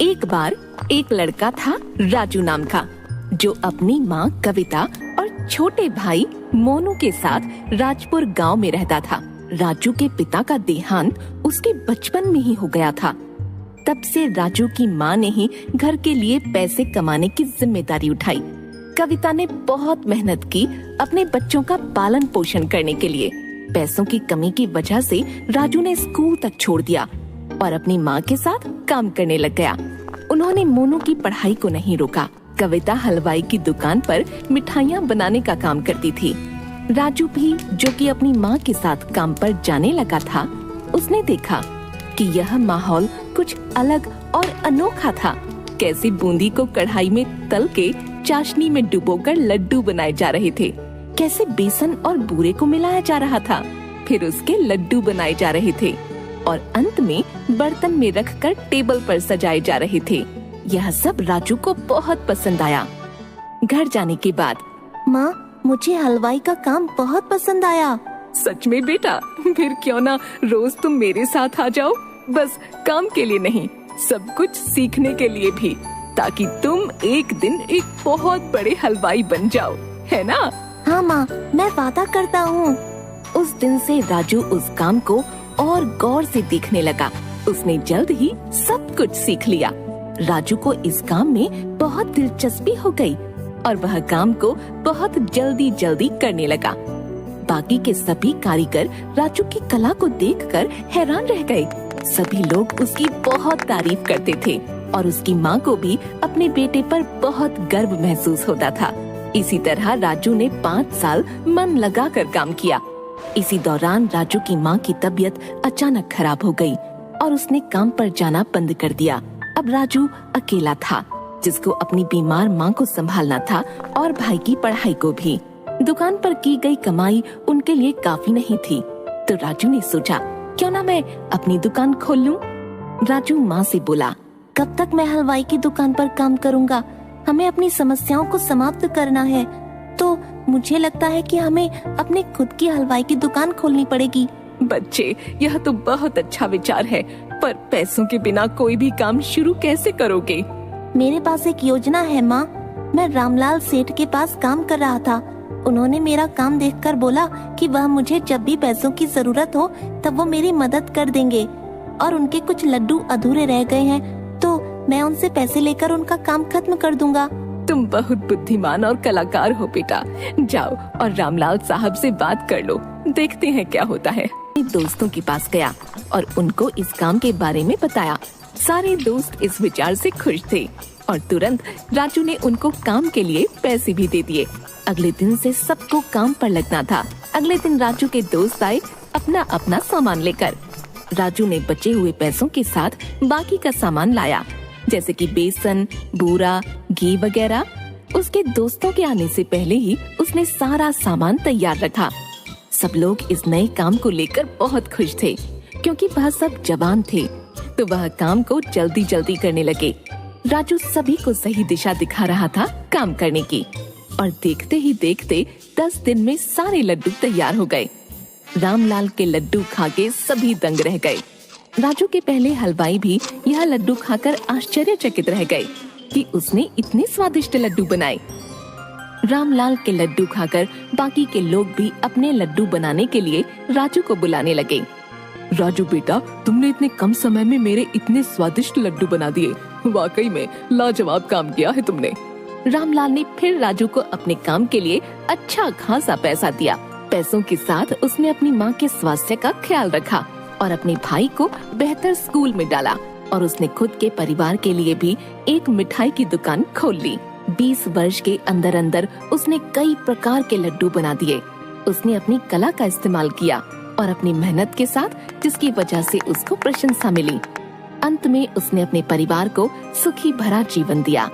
एक बार एक लड़का था राजू नाम का, जो अपनी माँ कविता और छोटे भाई मोनू के साथ राजपुर गांव में रहता था। राजू के पिता का देहांत उसके बचपन में ही हो गया था। तब से राजू की माँ ने ही घर के लिए पैसे कमाने की जिम्मेदारी उठाई। कविता ने बहुत मेहनत की अपने बच्चों का पालन पोषण करने के लिए। पैसों की कमी की वजह से राजू ने स्कूल तक छोड़ दिया और अपनी माँ के साथ काम करने लग गया। उन्होंने मोनू की पढ़ाई को नहीं रोका। कविता हलवाई की दुकान पर मिठाइयाँ बनाने का काम करती थी। राजू भी, जो कि अपनी माँ के साथ काम पर जाने लगा था, उसने देखा कि यह माहौल कुछ अलग और अनोखा था। कैसे बूंदी को कढ़ाई में तल के चाशनी में डुबोकर लड्डू बनाए जा रहे थे, कैसे बेसन और बूरे को मिलाया जा रहा था, फिर उसके लड्डू बनाए जा रहे थे और अंत में बर्तन में रखकर टेबल पर सजाए जा रहे थे। यह सब राजू को बहुत पसंद आया। घर जाने के बाद, माँ, मुझे हलवाई का काम बहुत पसंद आया। सच में बेटा? फिर क्यों ना रोज तुम मेरे साथ आ जाओ, बस काम के लिए नहीं, सब कुछ सीखने के लिए भी, ताकि तुम एक दिन एक बहुत बड़े हलवाई बन जाओ, है ना? हाँ माँ, मैं वादा करता हूँ। उस दिन से राजू उस काम को और गौर से देखने लगा। उसने जल्द ही सब कुछ सीख लिया। राजू को इस काम में बहुत दिलचस्पी हो गई और वह काम को बहुत जल्दी करने लगा। बाकी के सभी कारीगर राजू की कला को देखकर हैरान रह गए। सभी लोग उसकी बहुत तारीफ करते थे और उसकी माँ को भी अपने बेटे पर बहुत गर्व महसूस होता था। इसी तरह राजू ने 5 साल मन लगाकर काम किया। इसी दौरान राजू की माँ की तबीयत अचानक खराब हो गई और उसने काम पर जाना बंद कर दिया। अब राजू अकेला था, जिसको अपनी बीमार माँ को संभालना था और भाई की पढ़ाई को भी। दुकान पर की गई कमाई उनके लिए काफी नहीं थी, तो राजू ने सोचा, क्यों ना मैं अपनी दुकान खोल लूं। राजू माँ से बोला, कब तक मैं हलवाई की दुकान पर काम करूँगा? हमें अपनी समस्याओं को समाप्त करना है, तो मुझे लगता है कि हमें अपने खुद की हलवाई की दुकान खोलनी पड़ेगी। बच्चे, यह तो बहुत अच्छा विचार है, पर पैसों के बिना कोई भी काम शुरू कैसे करोगे? मेरे पास एक योजना है माँ। मैं रामलाल सेठ के पास काम कर रहा था। उन्होंने मेरा काम देखकर बोला कि वह मुझे जब भी पैसों की जरूरत हो तब वो मेरी मदद कर देंगे, और उनके कुछ लड्डू अधूरे रह गए हैं, तो मैं उनसे पैसे लेकर उनका काम खत्म कर दूंगा। तुम बहुत बुद्धिमान और कलाकार हो बेटा। जाओ और रामलाल साहब से बात कर लो, देखते हैं क्या होता है। दोस्तों के पास गया और उनको इस काम के बारे में बताया। सारे दोस्त इस विचार से खुश थे और तुरंत राजू ने उनको काम के लिए पैसे भी दे दिए। अगले दिन से सबको काम पर लगना था। अगले दिन राजू के दोस्त आए अपना अपना सामान लेकर। राजू ने बचे हुए पैसों के साथ बाकी का सामान लाया, जैसे कि बेसन, बूरा, घी वगैरह। उसके दोस्तों के आने से पहले ही उसने सारा सामान तैयार रखा। सब लोग इस नए काम को लेकर बहुत खुश थे, क्योंकि वह सब जवान थे, तो वह काम को जल्दी करने लगे। राजू सभी को सही दिशा दिखा रहा था काम करने की, और देखते ही देखते 10 दिन में सारे लड्डू तैयार हो गए। रामलाल के लड्डू खाके सभी दंग रह गए। राजू के पहले हलवाई भी यह लड्डू खाकर आश्चर्यचकित रह गए कि उसने इतने स्वादिष्ट लड्डू बनाए। रामलाल के लड्डू खाकर बाकी के लोग भी अपने लड्डू बनाने के लिए राजू को बुलाने लगे। राजू बेटा, तुमने इतने कम समय में मेरे इतने स्वादिष्ट लड्डू बना दिए। वाकई में लाजवाब काम किया है तुमने। रामलाल ने फिर राजू को अपने काम के लिए अच्छा खासा पैसा दिया। पैसों के साथ उसने अपनी माँ के स्वास्थ्य का ख्याल रखा और अपने भाई को बेहतर स्कूल में डाला, और उसने खुद के परिवार के लिए भी एक मिठाई की दुकान खोल ली। 20 वर्ष के अंदर अंदर उसने कई प्रकार के लड्डू बना दिए। उसने अपनी कला का इस्तेमाल किया और अपनी मेहनत के साथ, जिसकी वजह से उसको प्रशंसा मिली। अंत में उसने अपने परिवार को सुखी भरा जीवन दिया।